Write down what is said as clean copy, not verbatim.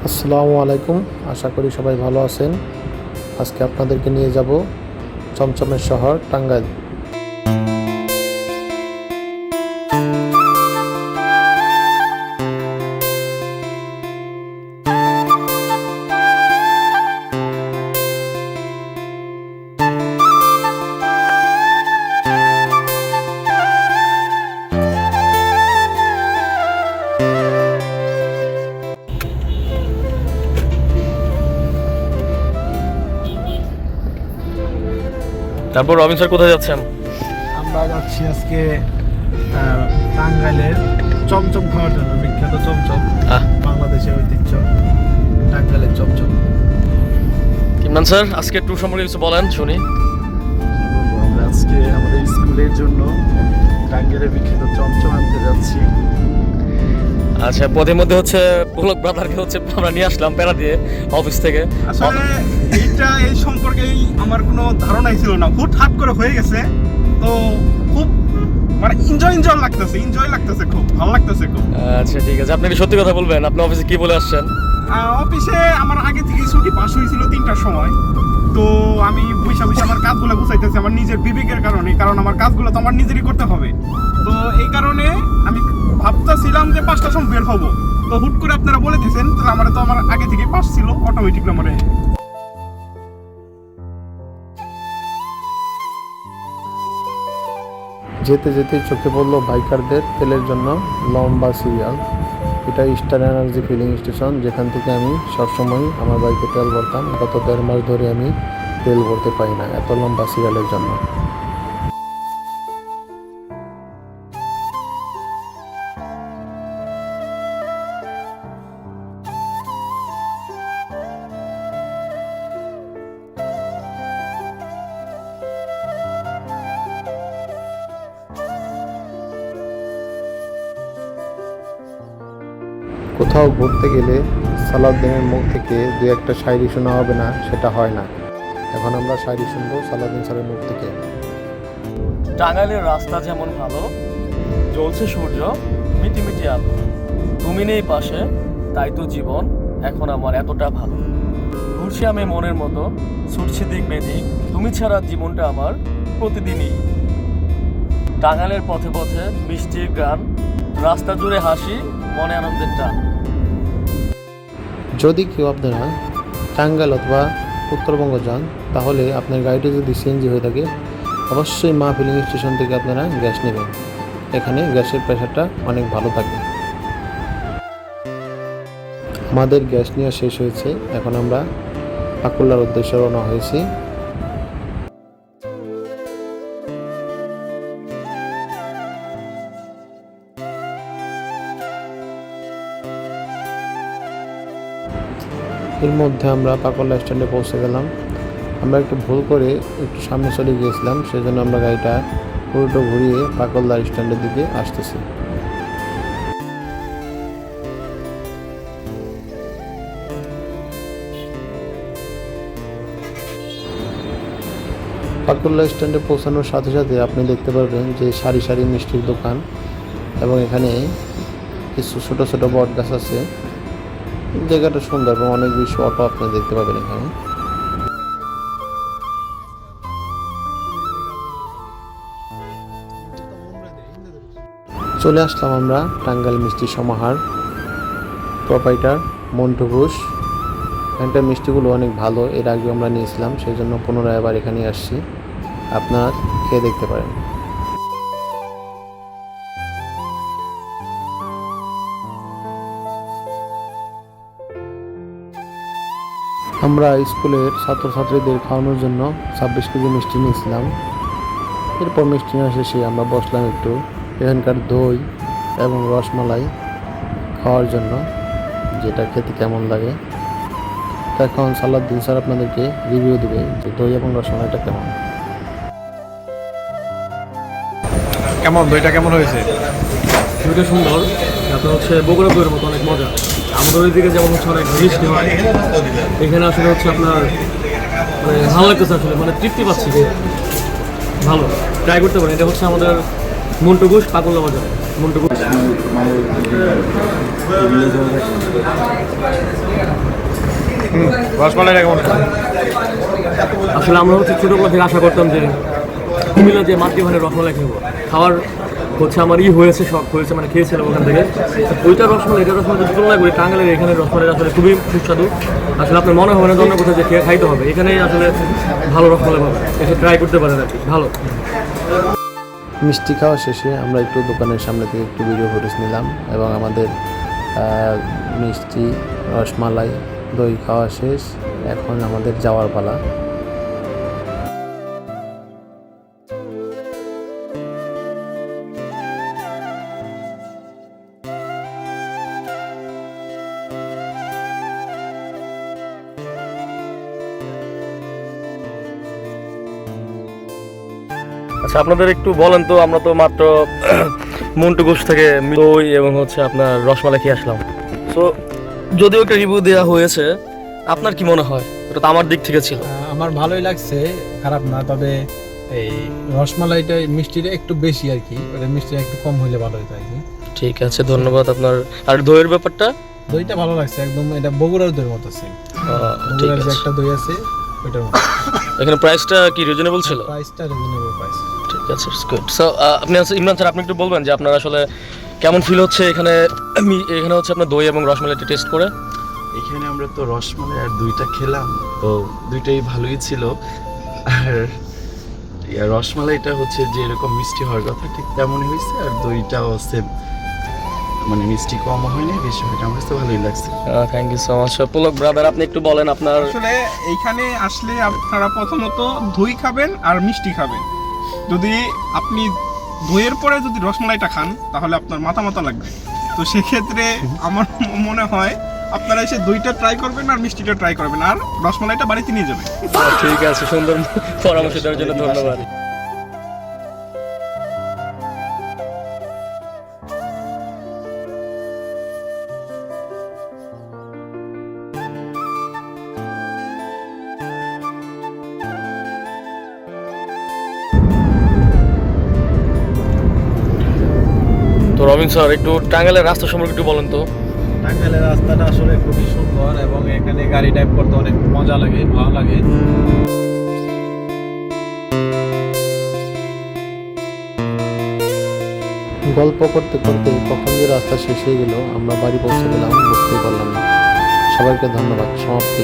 আসসালামু আলাইকুম। আশা করি সবাই ভালো আছেন। আজকে আপনাদেরকে নিয়ে যাব চমচমের শহর টাঙ্গাইল। তারপর রবিন স্যার কোথায় যাচ্ছেন? আমরা যাচ্ছি আজকে টাঙ্গাইলের চমচম খাওয়ার জন্য। বিখ্যাত চমচম, বাংলাদেশের ঐতিহ্য টাঙ্গাইলের চমচম। ইমরান স্যার, আজকে ট্যুর সম্পর্কে কিছু বলেন শুনি। আমরা আজকে আমাদের স্কুলের জন্য টাঙ্গাইলের বিখ্যাত চমচম আনতে যাচ্ছি। আচ্ছা, পথের মধ্যে হচ্ছে পুলক ব্রাদারকে হচ্ছে আমরা নিয়ে আসলাম প্যারা দিয়ে অফিস থেকে। আসলে এই সম্পর্কে আমার কোনো ধারণাই ছিল না, হুটহাট করে হয়ে গেছে। তো খুব মানে এনজয় লাগতেছে, খুব ভালো লাগতেছে খুব। আচ্ছা ঠিক আছে, আপনি কি সত্যি কথা বলবেন? আপনি অফিসে কি বলে আসছেন? অফিসে আমার আগে থেকে ছুটি পাস হয়েছিল 3টার সময়। তো আমি বসে আমার কাজগুলো গুছাইতেছি আমার নিজের বিবেকের কারণে, কারণ আমার কাজগুলো তো আমার নিজেরই করতে হবে। তো এই কারণে আমি ভাবতেছিলাম যে 5টার সময় বের হবো। তো হুট করে আপনারা বলে দিয়েছেন, তাহলে আমার আগে থেকে পাস ছিল অটোমেটিক নাম্বারে। যেতে যেতে চোখে পড়ল বাইকারদের তেলের জন্য লম্বা সিরিয়াল। এটা স্টার এনার্জি ফিলিং স্টেশন, যেখান থেকে আমি সবসময় আমার বাইকে তেল ভরতাম। গত 1.5 মাস ধরে আমি তেল ভরতে পারি না এত লম্বা সিরিয়ালের জন্য। কোথাও ঘুরতে গেলে সালাউদ্দিনের মুখ থেকে দু একটা শায়রি শোনা হবে না, সেটা হয় না। এখন আমরা শায়রি শুনবো সালাউদ্দিন স্যারের মুখ থেকে। টাঙ্গাইলের রাস্তা যেমন ভালো, জ্বলছে সূর্য মিটি মিটি আলো, তুমি নেই পাশে, তাই তো জীবন এখন আমার এতটা ভালো। ঘুরছি আমি মনের মতো, ছুটছি দিক বেদিক, তুমি ছাড়া জীবনটা আমার প্রতিদিনই। টাঙ্গাইলের পথে পথে মিষ্টির গান, রাস্তা জুড়ে হাসি, মনে আনন্দের টান। যদি কেউ আপনারা টাঙ্গাইল অথবা উত্তরবঙ্গ যান, তাহলে আপনার গাড়িটি যদি সিএনজি হয়ে থাকে, অবশ্যই মা ফিলিং স্টেশন থেকে আপনারা গ্যাস নেবেন। এখানে গ্যাসের প্রেশারটা অনেক ভালো থাকে। আমাদের গ্যাস নেওয়া শেষ হয়েছে, এখন আমরা পাকুল্লার উদ্দেশ্যে রওনা হয়েছি। এর মধ্যে আমরা পাকুল্লা স্ট্যান্ডে পৌঁছে গেলাম। আমরা একটু ভুল করে একটু সামনে চলে গিয়েছিলাম, সেজন্য আমরা গাড়িটা উল্টো ঘুরিয়ে পাকুল্লা স্ট্যান্ডের দিকে আসতেছি। পাকুল্লা স্ট্যান্ডে পৌঁছানোর সাথে সাথে আপনি দেখতে পারবেন যে সারি সারি মিষ্টির দোকান, এবং এখানে কিছু ছোট ছোট বট গাছ আছে। জায়গাটা সুন্দর এবং অনেক বেশি অটো আপনি দেখতে পাবেন এখানে। চলে আসলাম আমরা টাঙ্গাইল মিষ্টি সমাহার, প্রোপাইটার মন্টু ঘোষ। এখানটার মিষ্টিগুলো অনেক ভালো, এর আগে আমরা নিয়েছিলাম, সেই জন্য পুনরায় আবার এখানে আসছি। আপনারা খেয়ে দেখতে পারেন। আমরা স্কুলের ছাত্রছাত্রীদের খাওয়ানোর জন্য 26 কেজি মিষ্টি নিয়েছিলাম। এরপর মিষ্টি নেওয়া শেষে আমরা বসলাম একটু এখানকার দই এবং রসমালাই খাওয়ার জন্য, যেটা খেতে কেমন লাগে। এখন সালাউদ্দিন স্যার আপনাদেরকে রিভিউ দেবে যে দই এবং রসমালাইটা কেমন। দইটা কেমন হয়েছে? দইটা সুন্দর, আপনার হচ্ছে বগুড়া দইয়ের মতো অনেক মজা। আমাদের ওই দিকে যেমন হচ্ছে অনেক মিষ্টি হয়, এখানে আসলে হচ্ছে আপনার মানে ভালো লাগতেছে, আসলে মানে তৃপ্তি পাচ্ছি। ভালো, ট্রাই করতে পারেন। এটা হচ্ছে আমাদের মন্টু ঘোষ পাগলা বাজার মন্টু ঘোষ। রসমালাইটা কেমন? আসলে আমরা হচ্ছে ছোটোবেলা থেকে আশা করতাম যে কুমিল্লা যে মাতৃভানের রসমালাই খেবো, খাওয়ার হচ্ছে আমার হয়েছে, শখ হয়েছে, মানে খেয়েছিলাম ওখান থেকে। ওইটা রসমালাই এটা রসমালাই যদি তুলনা করি টাঙ্গাইলের এখানে রসমালাই আসলে খুবই সুস্বাদু। আসলে আপনার মনে হবে না অন্য কোথাও যে খেয়ে খাইতে হবে, এখানেই আসলে ভালো রসমালাই পাবে, এসে ট্রাই করতে পারেন আর কি, ভালো। মিষ্টি খাওয়া শেষে আমরা একটু দোকানের সামনে থেকে একটু ভিডিও ফুটেজ নিলাম এবং আমাদের মিষ্টি, রসমালাই, দই খাওয়া শেষ। এখন আমাদের যাওয়ার পালা। আচ্ছা আপনাদের একটু বলেন তো, আমরা তো মাত্র মন্টু ঘোষ থেকে দই এবং হচ্ছে আপনার রসমালাই খেয়ে আসলাম। তো যদিও একটা রিভিউ দেওয়া হয়েছে, আপনার কি মনে হয়? ওটা তো আমার দিক থেকে ছিল। আমার ভালোই লাগছে, খারাপ না। তবে এই রসমালাইটা মিষ্টিটা একটু বেশি আর কি, ওটা মিষ্টিটা একটু কম হইলে ভালো হতো আর কি। ঠিক আছে, ধন্যবাদ আপনার। আর দইয়ের ব্যাপারটা? দইটা ভালো লাগছে, একদম এটা বগুড়ার দইয়ের মতো আছে। ঠিক বগুড়ার যে আছে। একটা দই আছে ওইটার মতো। এখানে প্রাইসটা কি রিজনেবল ছিল? প্রাইসটা রিজনেবল প্রাইস। ঠিক আছে, ইটস গুড। সো আপনি ইমরান স্যার, আপনি একটু বলবেন যে আপনার আসলে কেমন ফিল হচ্ছে এখানে এখানে হচ্ছে আপনার দই এবং রসমালাইটা টেস্ট করে? এখানে আমরা তো রসমালাই আর দুইটা খেলাম, তো দুইটাই ভালোই ছিল। আর রসমালাইটা হচ্ছে যে এরকম মিষ্টি হওয়ার কথা ঠিক তেমনই হয়েছে, আর দইটাও সেম, মানে মিষ্টি কম হয়নি, বেশি হয়নি। আমার কাছে ভালোই লাগছে। Thank you so much. Pulak brother, আপনি একটু বলেন আপনার। আসলে এইখানে আসলে আপনারা প্রথমত দই খাবেন আর মিষ্টি খাবেন। যদি আপনি দইয়ের পরে যদি রসমালাইটা খান তাহলে আপনার মাথা মাথা লাগবে। তো সেক্ষেত্রে আমার মনে হয় আপনারা এসে দইটা ট্রাই করবেন আর মিষ্টিটা ট্রাই করবেন, আর রসমালাইটা বাড়িতে নিয়ে যাবেন। ঠিক আছে, সুন্দর পরামর্শ দেওয়ার জন্য ধন্যবাদ। তো রবিন স্যার, একটু টাঙ্গাইলের রাস্তা সম্পর্কে একটু বলেন তো। টাঙ্গাইলের রাস্তাটা আসলে খুবই সুন্দর এবং এখানে গাড়ি ড্রাইভ করতে অনেক মজা লাগে, ভালো লাগে। গল্প করতে করতে কখন যে রাস্তা শেষ হয়ে গেল, আমরা বাড়ি পৌঁছে গেলাম বুঝতেই পারলাম না। সবাইকে ধন্যবাদ। সমাপ্তি।